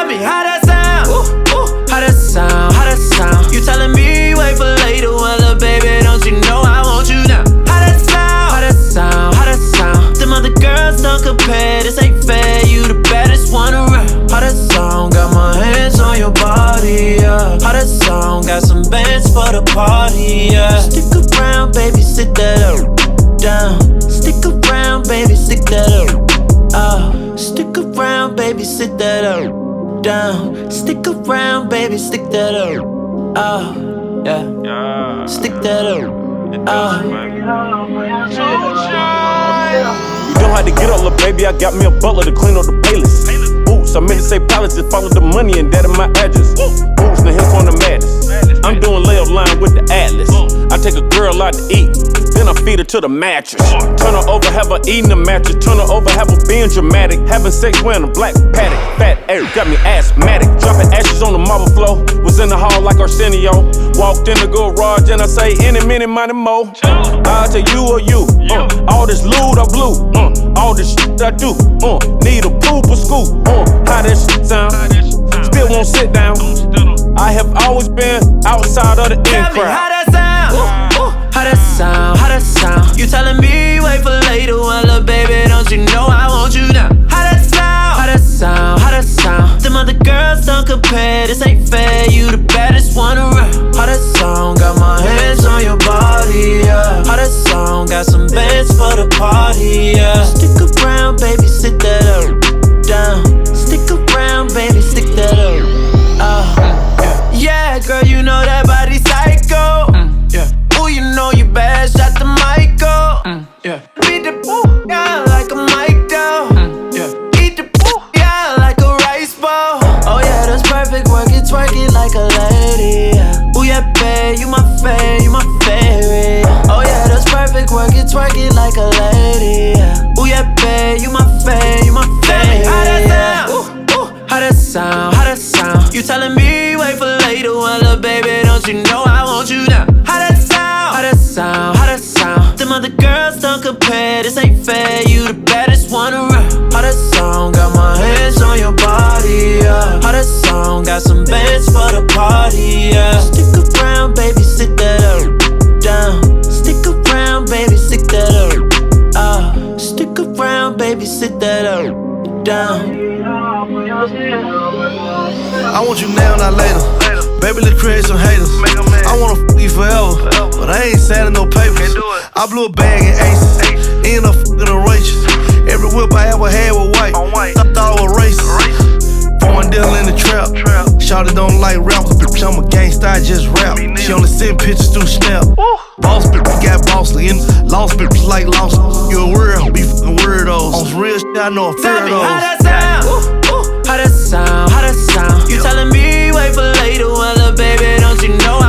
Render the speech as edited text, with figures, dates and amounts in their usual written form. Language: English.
Tell me how that sound. How that sound, how that sound. You telling me wait for later, well, little baby, don't you know I want you now? How that sound, how that sound, how that sound. Them other girls don't compare, this ain't fair. You the baddest one around. How that song, got my hands on your body, yeah. How that song, got some bands for the party, yeah. Stick around, baby, sit that up, down. Stick around, baby, stick that up. Stick around, baby, sit that up, down. Stick around, baby, stick that up. Yeah. Stick that up. You don't have to get up, little baby. I got me a butler to clean up the playlist. Boots, I meant to say palace, just follow the money and that in my address. Boots, now here on the madness. I'm doing layup line with the Atlas. I take a girl out to eat, then I feed her to the mattress. Turn her over, have her eating the mattress. Turn her over, have her being dramatic. Having sex wearing a black paddock. Fat air, got me asthmatic. Dropping ashes on the marble floor. Was in the hall like Arsenio. Walked in the garage and I say, any minute, money more. I'll tell you or you. All this loot I blew. All this shit I do. Need a poop or school. How that shit sound? Still won't sit down. I have always been outside of the in crowd. Tell me how that sound. How that sound, how that sound. You telling me wait for later, well, little baby, don't you know I want you now? How that sound, how that sound, how that sound. Them other girls don't compare, this ain't fair. You the baddest one around. How that song, got my hands on your body, yeah. How that song, got some bands for the party, yeah. Stick around, baby, sit that up, down. Stick around, baby, stick that up. Yeah, girl, you know that body psycho. Ooh, you know you bad, shot the Michael. Beat the boo, yeah, like a mic down. Eat the boo, yeah, like a rice bowl. Oh yeah, that's perfect, work it, twerk it like a lady, yeah. Ooh yeah, babe, you my fave, you my favorite. Oh yeah, that's perfect, work it, twerk it like a lady, yeah. Ooh yeah, babe, you my fave, you my favorite. How that sound? How that sound, how that sound. You telling me wait for later, well, little baby, don't you know I want you now? How that sound, how that sound, how that sound. Them other girls don't compare, this ain't fair. You the baddest one around. How that song, got my hands on your body, yeah. How that song, got some bands for the party, yeah. Stick around, baby, sit that up, down. Stick around, baby, stick that up. Stick around, baby, sit that up, down. I want you now, not later. Baby, let's create some haters. I wanna fuck you forever, but I ain't signing no papers. I blew a bag in Aces, end up fucking a righteous. Every whip I ever had was white. I thought I was racist. Foreign deal in the trap. Shawty don't like rappers, bitch. I'm a gangsta, I just rap. She only send pictures through Snap. Boss bitch got bossly, and lost bitch like lost. You a weirdo, be fucking weirdos. On some real shit, I know a fear of those. How that sound? How that sound, how that sound. You telling me wait for later, well, little baby, don't you know